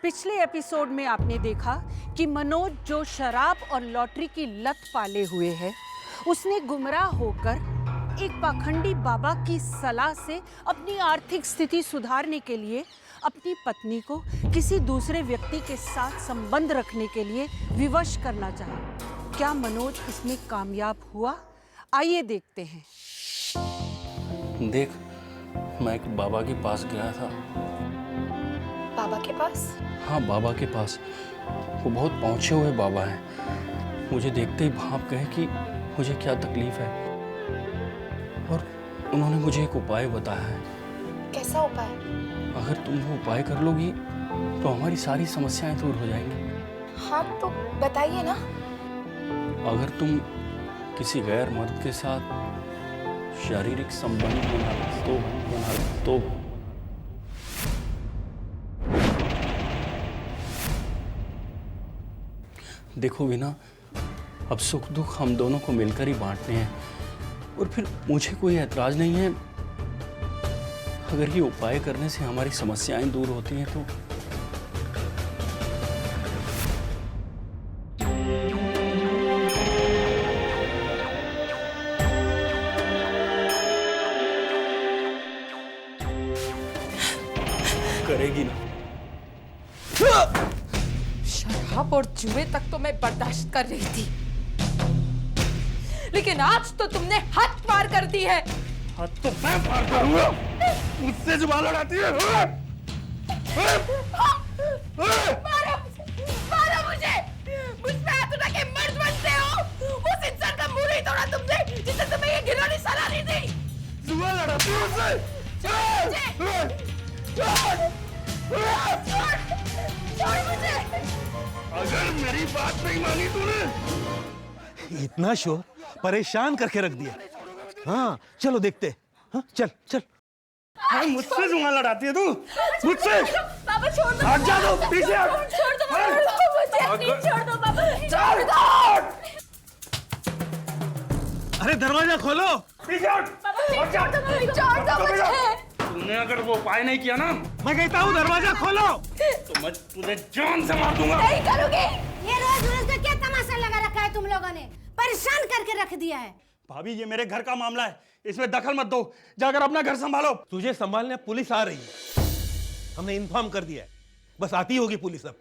पिछले एपिसोड में आपने देखा कि मनोज जो शराब और लॉटरी की लत पाले हुए है, उसने गुमराह होकर एक पाखंडी बाबा की सलाह से अपनी आर्थिक स्थिति सुधारने के लिए अपनी पत्नी को किसी दूसरे व्यक्ति के साथ संबंध रखने के लिए विवश करना चाहा। क्या मनोज इसमें कामयाब हुआ? आइए देखते हैं। देख, मैं एक बाबा के पास गया था। बाबा के पास? हाँ, बाबा के पास। वो बहुत पहुंचे हुए बाबा हैं। मुझे देखते ही भाप गए कि मुझे क्या तकलीफ है, और उन्होंने मुझे एक उपाय बताया है। कैसा उपाय? अगर तुम वो उपाय कर लोगी तो हमारी सारी समस्याएं दूर हो जाएंगी। हाँ, तो बताइए ना। अगर तुम किसी गैर मर्द के साथ शारीरिक संबंध बना तो देखो वीना, अब सुख दुख हम दोनों को मिलकर ही बांटने हैं, और फिर मुझे कोई ऐतराज नहीं है अगर ये उपाय करने से हमारी समस्याएं दूर होती हैं तो। करेगी ना? शराब और जुए तक तो मैं बर्दाश्त कर रही थी, लेकिन आज तो तुमने हद पार कर दी है। हद तो मैं पार करूंगा, मुझसे जुबान लड़ाती है। मारो मुझे, मुझ पे हाथ उठा के मर्द बनते हो। उस इंसान का मुंह नहीं तोड़ा तुमने जिसने तुम्हें ये घिनौनी सलाह दी थी। जुबान लड़ाती है मुझसे। छोड़ मुझे। अगर मेरी बात नहीं मानी तूने। इतना शोर परेशान करके रख दिया। हाँ, चलो देखते। हाँ, चल चल। हाँ, मुझसे जुबान लड़ाती है तू, मुझसे। बाबा छोड़ दो। हट जा तू, पीछे हट। छोड़ दो बाबा, मुझे छोड़ दो बाबा, छोड़ दो। अरे दरवाजा खोलो। पीछे हट। छोड़ दो मुझे। तूने अगर वो उपाय नहीं किया ना, मैं कहता हूँ दरवाजा खोलो। तो मैं तुझे जान से मार दूंगा। नहीं करोगे। ये रोज का क्या तमाशा लगा रखा है तुम लोगों ने? परेशान करके रख दिया है। भाभी, ये मेरे घर का मामला है, इसमें दखल मत दो। जाकर अपना घर संभालो। तुझे संभालने पुलिस आ रही है, हमने इन्फॉर्म कर दिया है, बस आती होगी पुलिस अब।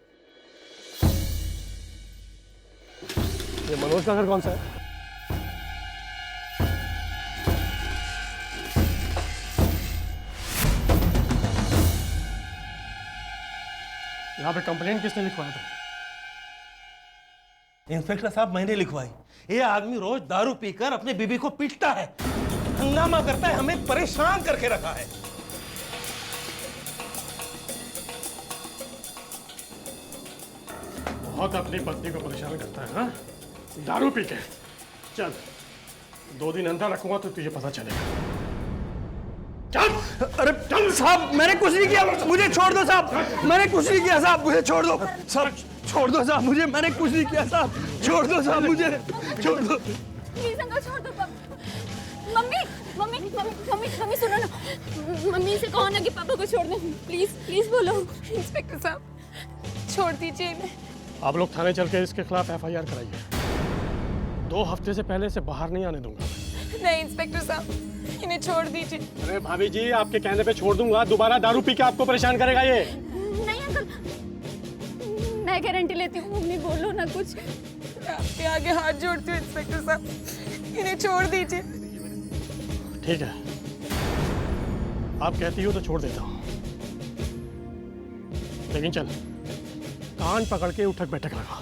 ये मनोज का घर कौन सा है? यहाँ पे कंप्लेंट किसने लिखवाया था? इंस्पेक्टर साहब, मैंने लिखवाई। ये आदमी रोज दारू पीकर अपनी बीबी को पीटता है, हंगामा करता है, हमें परेशान करके रखा है। बहुत अपनी पत्नी को परेशान करता है। हाँ, दारू पी के। चल, 2 दिन अंदर रखूंगा तो तुझे पता चलेगा। चल। अरे चल साहब, मैंने कुछ नहीं किया, मुझे छोड़ दो साहब। मैंने कुछ नहीं किया साहब, मुझे छोड़ दो साहब। छोड़ दो साहब मुझे, मैंने कुछ नहीं किया साहब। छोड़ दो साहब मुझे, छोड़ दो। प्लीज अंकल छोड़ दो। Mummy mummy mummy mummy mummy सुनो ना, मम्मी से कहो ना कि पापा को छोड़ दो। प्लीज प्लीज बोलो। इंस्पेक्टर साहब, छोड़ दीजिए इन्हें। आप लोग थाने चल के इसके खिलाफ FIR कराइए। 2 हफ्ते से पहले से बाहर नहीं आने दूंगा। नहीं इंस्पेक्टर साहब, इन्हें छोड़ दीजिए। अरे भाभी जी, आपके कहने पे छोड़ दूंगा, दोबारा दारू पी के आपको परेशान करेगा ये। नहीं अंकल, मैं गारंटी लेती हूँ। मम्मी बोलो ना कुछ। आपके आगे हाथ जोड़ती हूँ इंस्पेक्टर साहब, इन्हें छोड़ दीजिए। ठीक है, आप कहती हो तो छोड़ देता हूँ, लेकिन चल, कान पकड़ के उठक बैठक लगा।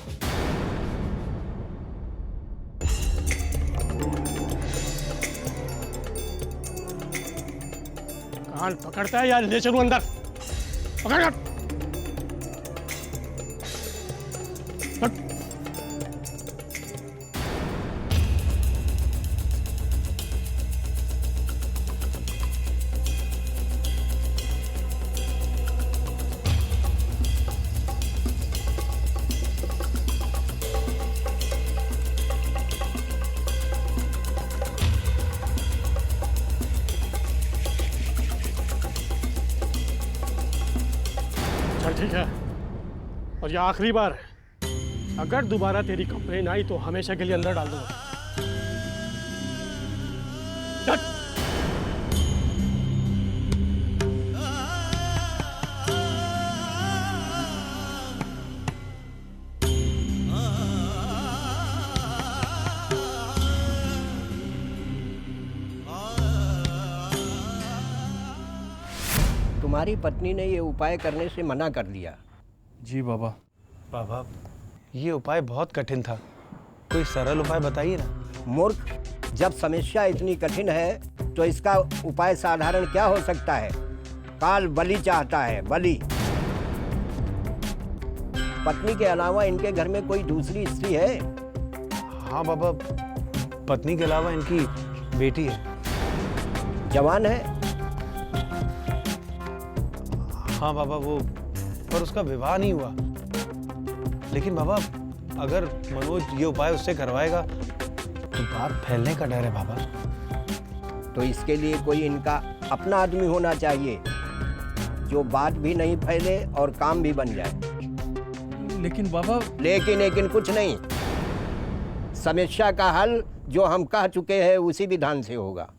कान पकड़ता है या ले चलूं अंदर? पकड़। ठीक है, और ये आखिरी बार है। अगर दोबारा तेरी कंप्लेन आई तो हमेशा के लिए अंदर डाल दूंगा। चल। तुम्हारी पत्नी ने ये उपाय करने से मना कर दिया। जी बाबा। बाबा, ये उपाय बहुत कठिन था, कोई सरल उपाय बताइए ना। मूर्ख, जब समस्या इतनी कठिन है तो इसका उपाय साधारण क्या हो सकता है? काल बलि चाहता है, बलि। पत्नी के अलावा इनके घर में कोई दूसरी स्त्री है? हाँ बाबा, पत्नी के अलावा इनकी बेटी है। जवान है? हाँ बाबा, वो पर उसका विवाह नहीं हुआ। लेकिन बाबा, अगर मनोज ये उपाय उससे करवाएगा तो बात फैलने का डर है बाबा। तो इसके लिए कोई इनका अपना आदमी होना चाहिए जो बात भी नहीं फैले और काम भी बन जाए। लेकिन बाबा। लेकिन कुछ नहीं। समस्या का हल जो हम कह चुके हैं उसी विधान से होगा।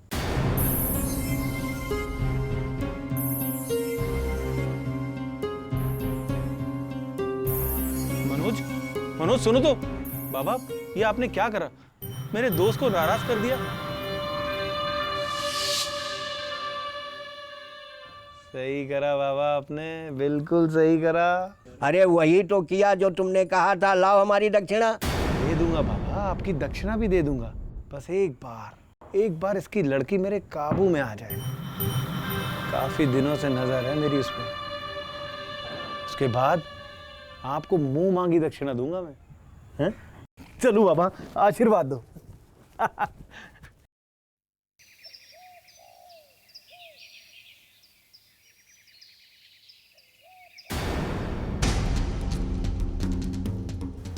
मनोज सुनो तो। बाबा, ये आपने क्या करा? मेरे दोस्त को नाराज कर दिया। सही करा बाबा, आपने बिल्कुल सही करा। अरे वही तो किया जो तुमने कहा था। लाओ हमारी दक्षिणा। दे दूंगा बाबा, आपकी दक्षिणा भी दे दूंगा। बस एक बार इसकी लड़की मेरे काबू में आ जाए। काफी दिनों से नजर है मेरी उस पर। उसके बाद आपको मुंह मांगी दक्षिणा दूंगा मैं। हैं? चलो बाबा, आशीर्वाद दो।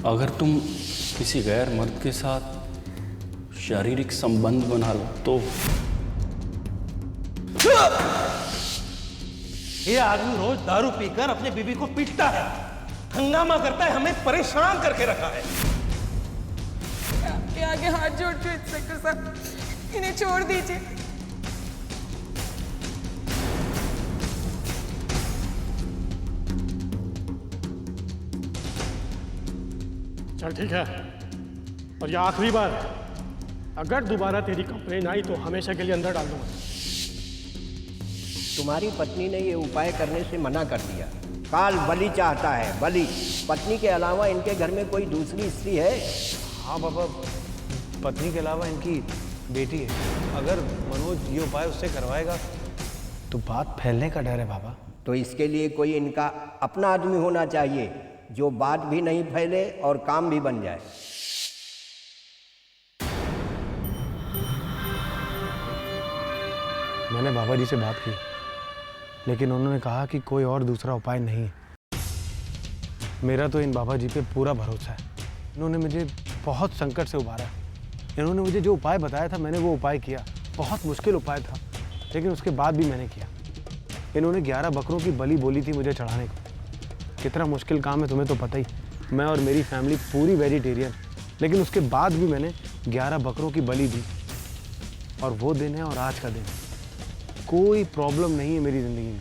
अगर तुम किसी गैर मर्द के साथ शारीरिक संबंध बना लो तो ये आदमी रोज दारू पीकर अपने बीबी को पीटता है, हंगामा करता है, हमें परेशान करके रखा है। आपके आगे हाथ जोड़ती हूँ इंस्पेक्टर साहब, इन्हें छोड़ दीजिए। चल ठीक है, और ये आखिरी बार है। अगर दोबारा तेरी कंप्लेन आई तो हमेशा के लिए अंदर डाल दूंगा। तुम्हारी पत्नी ने ये उपाय करने से मना कर दिया। काल बलि चाहता है, बलि। पत्नी के अलावा इनके घर में कोई दूसरी स्त्री है? हाँ बाबा, पत्नी के अलावा इनकी बेटी है। अगर मनोज ये उपाय उससे करवाएगा तो बात फैलने का डर है बाबा। तो इसके लिए कोई इनका अपना आदमी होना चाहिए जो बात भी नहीं फैले और काम भी बन जाए। मैंने बाबा जी से बात की, लेकिन उन्होंने कहा कि कोई और दूसरा उपाय नहीं है। मेरा तो इन बाबा जी पे पूरा भरोसा है। इन्होंने मुझे बहुत संकट से उबारा। इन्होंने मुझे जो उपाय बताया था मैंने वो उपाय किया। बहुत मुश्किल उपाय था, लेकिन उसके बाद भी मैंने किया। इन्होंने 11 बकरों की बलि बोली थी मुझे चढ़ाने को। कितना मुश्किल काम है तुम्हें तो पता ही। मैं और मेरी फैमिली पूरी वेजिटेरियन, लेकिन उसके बाद भी मैंने 11 बकरों की बलि दी। और वो दिन है और आज का दिन। कोई प्रॉब्लम नहीं है मेरी ज़िंदगी में।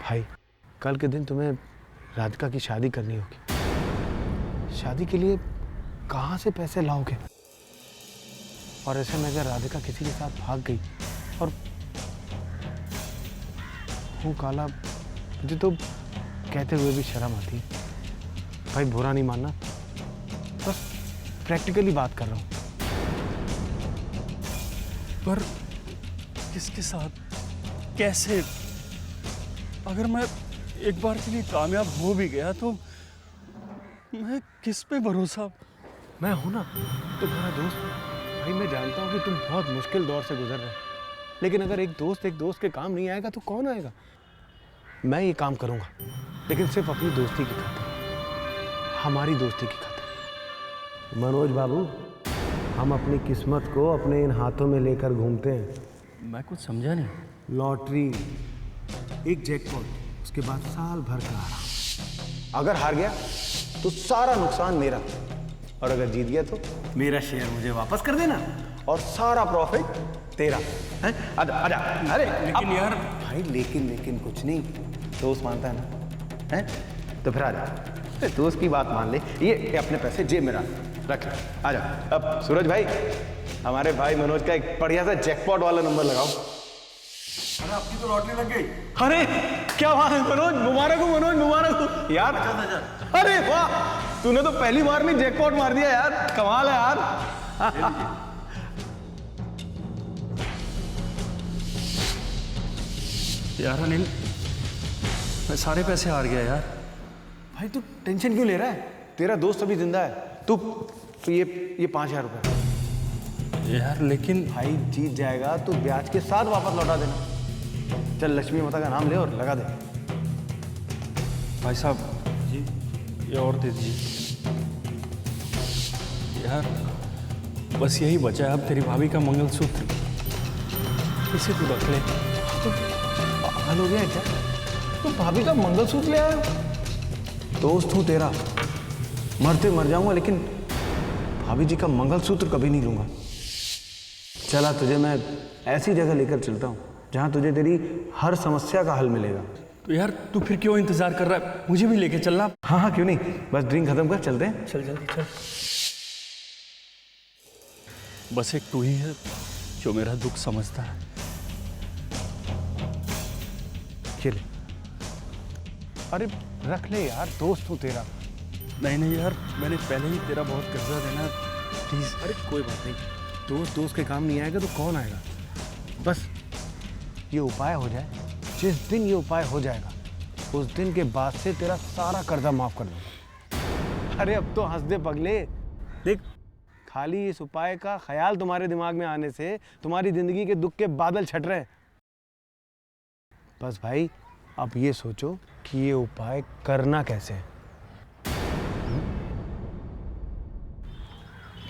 भाई, कल के दिन तुम्हें राधिका की शादी करनी होगी। शादी के लिए कहाँ से पैसे लाओगे? और ऐसे में अगर राधिका किसी के साथ भाग गई और वो काला, मुझे तो कहते हुए भी शर्म आती है। भाई बुरा नहीं मानना, बस प्रैक्टिकली बात कर रहा हूँ। पर किसके साथ, कैसे? अगर मैं एक बार के लिए कामयाब हो भी गया तो मैं किस पे भरोसा? मैं हूं ना, तुम्हारा दोस्त। भाई मैं जानता हूँ कि तुम बहुत मुश्किल दौर से गुजर रहे हो, लेकिन अगर एक दोस्त के काम नहीं आएगा तो कौन आएगा? मैं ये काम करूँगा, लेकिन सिर्फ अपनी दोस्ती की खातिर, हमारी दोस्ती की खातिर। मनोज बाबू, हम अपनी किस्मत को अपने इन हाथों में लेकर घूमते हैं। मैं कुछ समझा नहीं। लॉटरी, एक जैकपॉट, उसके बाद साल भर का आराम। अगर हार गया तो सारा नुकसान मेरा, और अगर जीत गया तो मेरा शेयर मुझे वापस कर देना और सारा प्रॉफिट तेरा। हैं? आजा आजा। अरे लेकिन यार भाई लेकिन कुछ नहीं, दोस्त मानता है ना, हैं? तो फिर आजा। अरे दोस्त की बात मान ले। ये अपने पैसे जेब में रख। आजा। अब सूरज भाई, हमारे भाई मनोज का एक बढ़िया सा जैकपॉट वाला नंबर लगाओ। अरे आपकी तो लॉटरी लग गई। अरे क्या बात है मनोज, मुबारक हो मनोज, मुबारक हो यार। अरे वाह, तूने तो पहली बार में जैकपॉट मार दिया यार, कमाल है यार। यार अनिल, मैं सारे पैसे हार गया यार। भाई तू टेंशन क्यों ले रहा है? तेरा दोस्त अभी जिंदा है। तू तो ये 5,000 रुपए यार लेकिन भाई जीत जाएगा तो ब्याज के साथ वापस लौटा देना। चल लक्ष्मी माता का नाम ले और लगा दे। भाई साहब जी, ये और दे दीजिए यार। बस यही बचा है अब, तेरी भाभी का मंगलसूत्र, इसे तू रख ले। पागल हो गया क्या? तो भाभी का मंगलसूत्र ले आया? दोस्त हूं तेरा, मरते मर जाऊंगा लेकिन भाभी जी का मंगलसूत्र कभी नहीं लूंगा। चला, तुझे मैं ऐसी जगह लेकर चलता हूं जहां तुझे तेरी हर समस्या का हल मिलेगा। तो यार तू फिर क्यों इंतजार कर रहा है? मुझे भी लेके चलना। हाँ हाँ क्यों नहीं, बस ड्रिंक खत्म कर, चलते हैं। चल जल्दी चल। बस एक तू ही है जो मेरा दुख समझता है। ये ले। अरे रख ले यार, दोस्त हूं तेरा। नहीं यार, मैंने पहले ही तेरा बहुत कर्जा देना, प्लीज। अरे कोई बात नहीं, दोस्त के काम नहीं आएगा तो कौन आएगा? बस ये उपाय हो जाए, जिस दिन ये उपाय हो जाएगा उस दिन के बाद से तेरा सारा कर्जा माफ कर दूंगा। अरे अब तो हंस दे पगले। देख, खाली इस उपाय का ख्याल तुम्हारे दिमाग में आने से तुम्हारी जिंदगी के दुख के बादल छट रहे हैं। बस भाई अब ये सोचो कि ये उपाय करना कैसे है।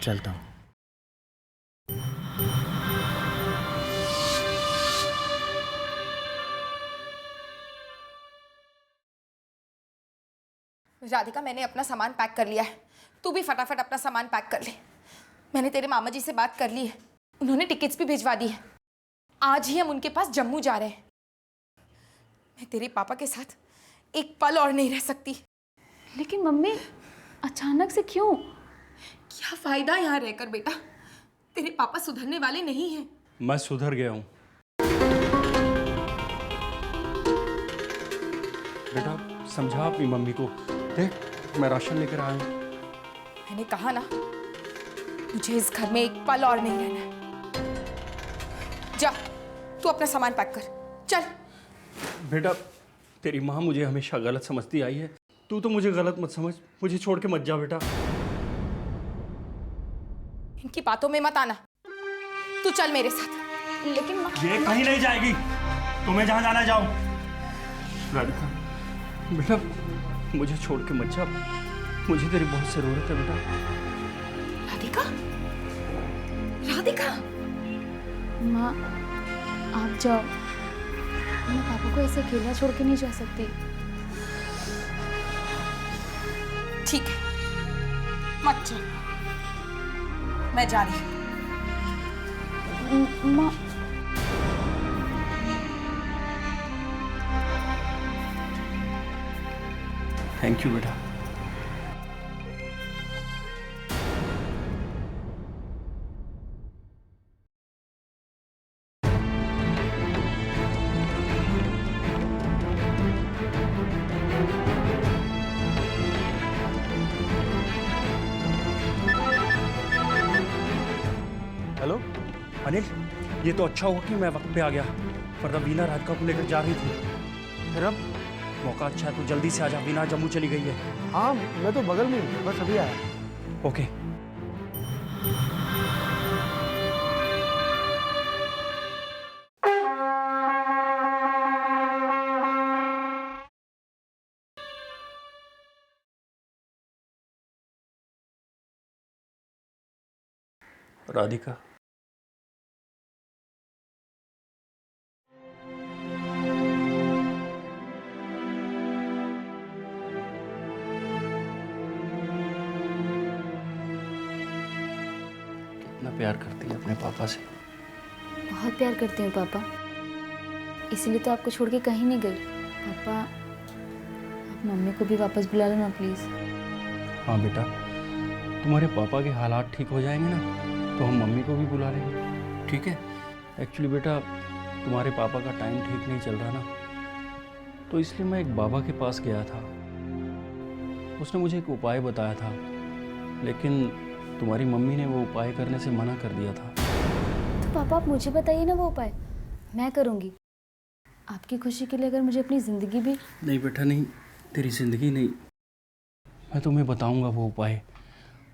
चलता हूं। राधिका, मैंने अपना सामान पैक कर लिया है, तू भी फटाफट अपना सामान पैक कर ले। मैंने तेरे मामा जी से बात कर ली है, उन्होंने टिकट्स भी भिजवा दी है। आज ही हम उनके पास जम्मू जा रहे हैं। मैं तेरे पापा के साथ एक पल और नहीं रह सकती। लेकिन मम्मी, अचानक से क्यों? क्या फायदा यहाँ रहकर बेटा, तेरे पापा सुधरने वाले नहीं हैं। मैं सुधर गया हूं बेटा, समझा अपनी मम्मी को। देख, मैं राशन लेकर आया हूं। मैंने कहा ना, मुझे इस घर में एक पल और नहीं रहना है। जा, तू अपना सामान पैक कर, चल। बेटा, तेरी माँ मुझे हमेशा गलत समझती आई है, तू तो मुझे गलत मत समझ, मुझे छोड़ के मत जा बेटा। इनकी बातों में मत आना, तू चल मेरे साथ। लेकिन ये कहीं नहीं जाएगी, तुम्हें जहां जाना जाओ। राधिका बेटा, मुझे छोड़ के मत जा, मुझे तेरी बहुत जरूरत है बेटा। राधिका, राधिका। माँ, आप जाओ, मैं पापा को ऐसे अकेला छोड़ के नहीं जा सकती। ठीक है, मत चल, मैं जा रही हूँ। माँ, थैंक यू बेटा। हेलो अनिल, ये तो अच्छा हुआ कि मैं वक्त पे आ गया, वरना वीना राधिका को लेकर जा रही थी। फिर अब? मौका अच्छा है, तू जल्दी से आजा, वीना जम्मू चली गई है। हाँ मैं तो बगल में हूँ, बस अभी आया। ओके। राधिका, प्यार करती है अपने पापा से। बहुत प्यार करती हूँ पापा, इसलिए तो आपको छोड़ के कहीं नहीं गई। पापा आप मम्मी को भी वापस बुला लो ना प्लीज़। हाँ बेटा, तुम्हारे पापा के हालात ठीक हो जाएंगे ना तो हम मम्मी को भी बुला लेंगे, ठीक है? एक्चुअली बेटा तुम्हारे पापा का टाइम ठीक नहीं चल रहा ना, तो इसलिए मैं एक बाबा के पास गया था। उसने मुझे एक उपाय बताया था, लेकिन तुम्हारी मम्मी ने वो उपाय करने से मना कर दिया था। तो पापा आप मुझे बताइए ना वो उपाय, मैं करूँगी। आपकी खुशी के लिए अगर मुझे अपनी ज़िंदगी भी। नहीं बेटा नहीं, तेरी ज़िंदगी नहीं, मैं तुम्हें बताऊंगा वो उपाय।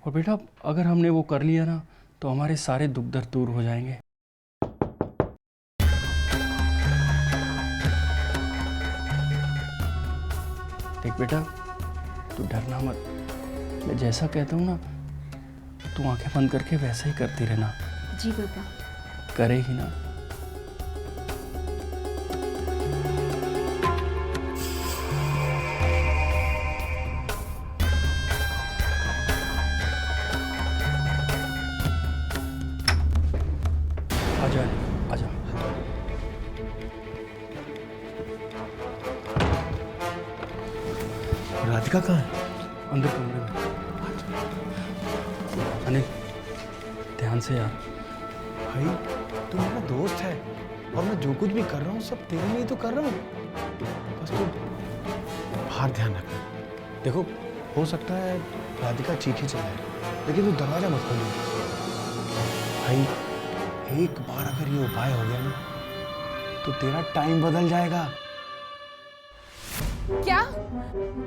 और बेटा अगर हमने वो कर लिया ना तो हमारे सारे दुख दर्द दूर हो जाएंगे। देख बेटा तू डरना मत, मैं जैसा कहता हूँ ना तू आंखें बंद करके वैसा ही करती रहना। जी पापा। करेगी ना? आजा आजा। राधिका कहाँ है? अंदर कमरे में। अनिल ध्यान से यार। भाई तू मेरा दोस्त है और मैं जो कुछ भी कर रहा हूँ सब तेरे लिए तो कर रहा हूँ, बस तू बाहर ध्यान रखना। देखो हो सकता है राधिका चीखी चलाए, लेकिन तू दरवाजा मत खोलिए। भाई एक बार अगर ये उपाय हो गया ना तो तेरा टाइम बदल जाएगा। क्या?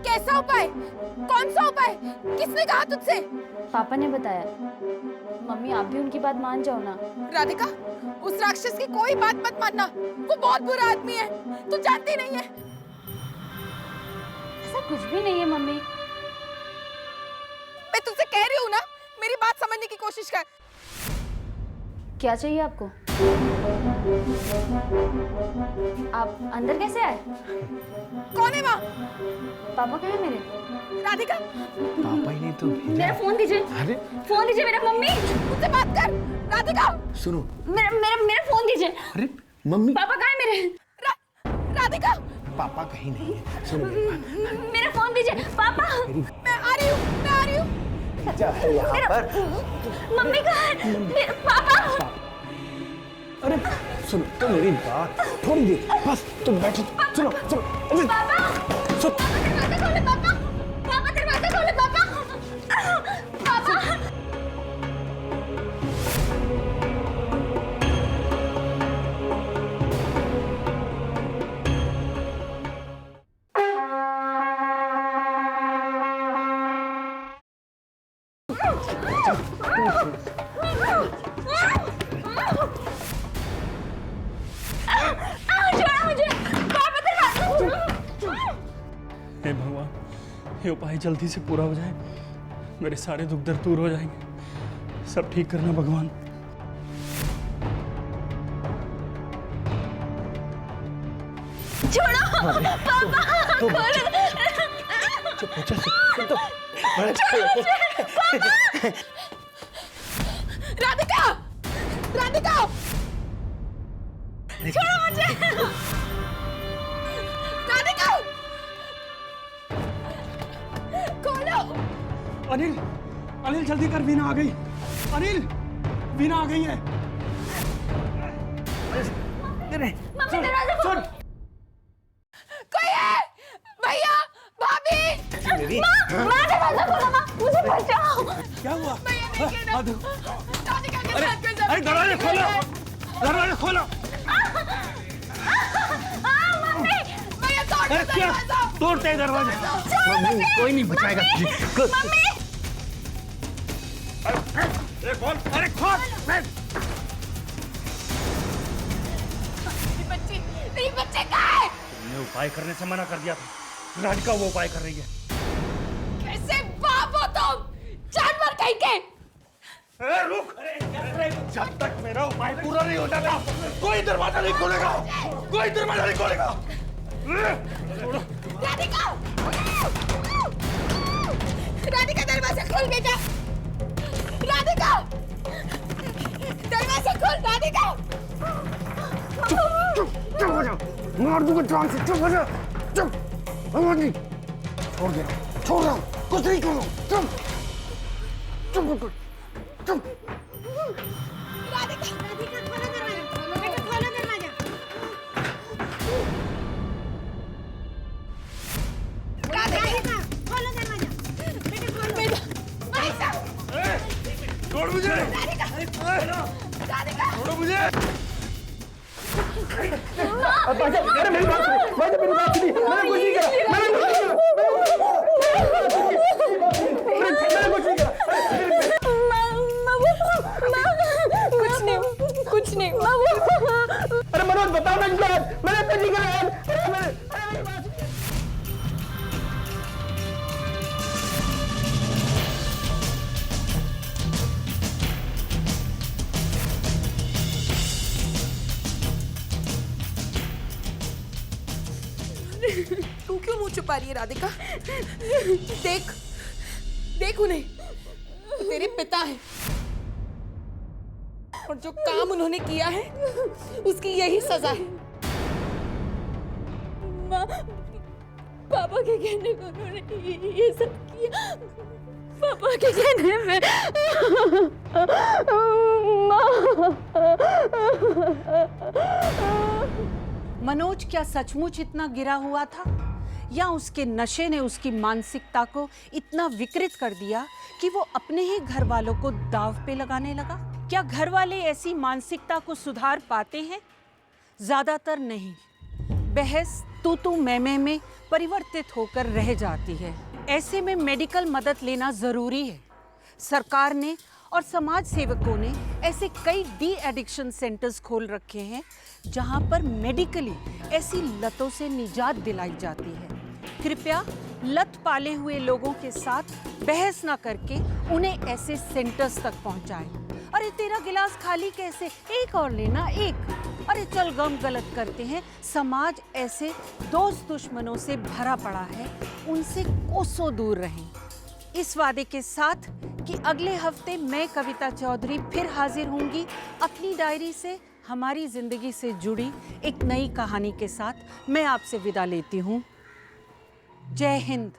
कैसा उपाय? कौन सा उपाय? किसने कहा तुझसे? पापा ने बताया। मम्मी आप भी उनकी बात मान जाओ ना। राधिका उस राक्षस की कोई बात मत मानना, वो बहुत बुरा आदमी है, तू जानती नहीं है। ऐसा कुछ भी नहीं है मम्मी। मैं तुझसे कह रही हूँ ना, मेरी बात समझने की कोशिश कर। क्या चाहिए आपको? आप अंदर कैसे आए? कौन है वहाँ? पापा कहाँ है मेरे? राधिका पापा ही नहीं तो भेजा। मेरा फोन दीजिए। अरे फोन दीजिए मेरा। मम्मी मुझसे बात कर। राधिका सुनो, मेरा मेरा मेरा फोन दीजिए। अरे मम्मी। पापा कहाँ है मेरे? राधिका पापा कहीं नहीं है, सुनो मेरी बात। मेरा फोन दीजिए पापा। मैं आ रही हूँ, मैं आ रही हूँ। क्या है यहाँ पर? मम्मी कहाँ है? पापा अरे सुनो तो मेरी बात थोड़ी देर बस, तुम बैठो। सुनो सुनो अरे पापा सुन। दरवाजा खोले पापा। पापा दरवाजा खोले पापा। पापा हे भगवान, ये उपाय जल्दी से पूरा हो जाए, मेरे सारे दुख दर्द दूर हो जाएंगे। सब ठीक करना भगवान। छोड़ो पापा। चुप हो जा, तो बड़ा राधिका राधिका छोड़ो मुझे। राधिका खोलो। अनिल अनिल जल्दी कर, वीना आ गई। अनिल वीना आ गई है। मम्मी दरवाजा खोलो। कोई है? भैया भाभी माँ दरवाजा खोलो। माँ मुझे बचाओ। क्या हुआ? भैया देखिए ना, राधिका के साथ कोई अरे दरवाजा खोलो, दरवाजा खोलो। मम्मी भैया तोड़ दो अरे क्या दरवाजा। तोड़ते हैं दरवाजा? मम्मी कोई नहीं बचाएगा तुझे। मम्मी अरे खोल, अरे खोल। नहीं बच्चे कहाँ है? तुमने उपाय करने से मना कर दिया था, राधिका वो उपाय कर रही है। कैसे बाप हो तुम? जानवर कहीं के। अरे रुक, अरे जब तक मेरा उपाय पूरा नहीं हो जाता कोई दरवाजा नहीं खोलेगा, कोई दरवाजा नहीं खोलेगा। राधिका राधिका दरवाजा खोल बेटा। राधिका हो जा, मार दूंगा जान से। चुप हो जा, चुप। आवाज नहीं, छोड़ दे रहा हूँ, छोड़ रहा हूँ, कुछ नहीं छोड़ रहा हूँ। चुप चुप बिल्कुल, चुप। राधिका खोलो दरवाजा, बेटा खोलो दरवाजा। राधिका खोलो दरवाजा, बेटा खोलो। भाई साहब छोड़ मुझे, छोड़ो मुझे। अरे मेरी बात सुनिए, मेरी बात सुनिए, मैंने कुछ नहीं करा, मैंने कुछ नहीं करा। कुछ नहीं बाबू। अरे मनोज बताओ ना यार, मैंने कुछ नहीं करा यार। अरे मेरी बात सुनिए। तू क्यों मुंह छुपा रही है राधिका? देख देख उन्हें, वो तेरे पिता है और जो काम उन्होंने किया है उसकी यही सजा है। माँ, पापा के कहने पर उन्होंने ये सब किया। पापा के कहने में मनोज क्या सचमुच इतना गिरा हुआ था, या उसके नशे ने उसकी मानसिकता को इतना विकृत कर दिया कि वो अपने ही घर वालों को दांव पे लगाने लगा? क्या घर वाले ऐसी मानसिकता को सुधार पाते हैं? ज्यादातर नहीं। बहस तू मैं में परिवर्तित होकर रह जाती है। ऐसे में मेडिकल मदद लेना जरूरी है। सरकार ने और समाज सेवकों ने ऐसे कई डी एडिक्शन सेंटर्स खोल रखे हैं जहां पर मेडिकली ऐसी लतों से निजात दिलाई जाती है। कृपया लत पाले हुए लोगों के साथ बहस ना करके उन्हें ऐसे सेंटर्स तक पहुंचाएं। अरे तेरा गिलास खाली कैसे, एक और लेना, एक। अरे चल गम गलत करते हैं। समाज ऐसे दोस्त दुश्मनों से भरा पड़ा है, उनसे कोसों दूर रहें। इस वादे के साथ कि अगले हफ्ते मैं कविता चौधरी फिर हाजिर होंगी अपनी डायरी से हमारी जिंदगी से जुड़ी एक नई कहानी के साथ। मैं आपसे विदा लेती हूँ। जय हिंद।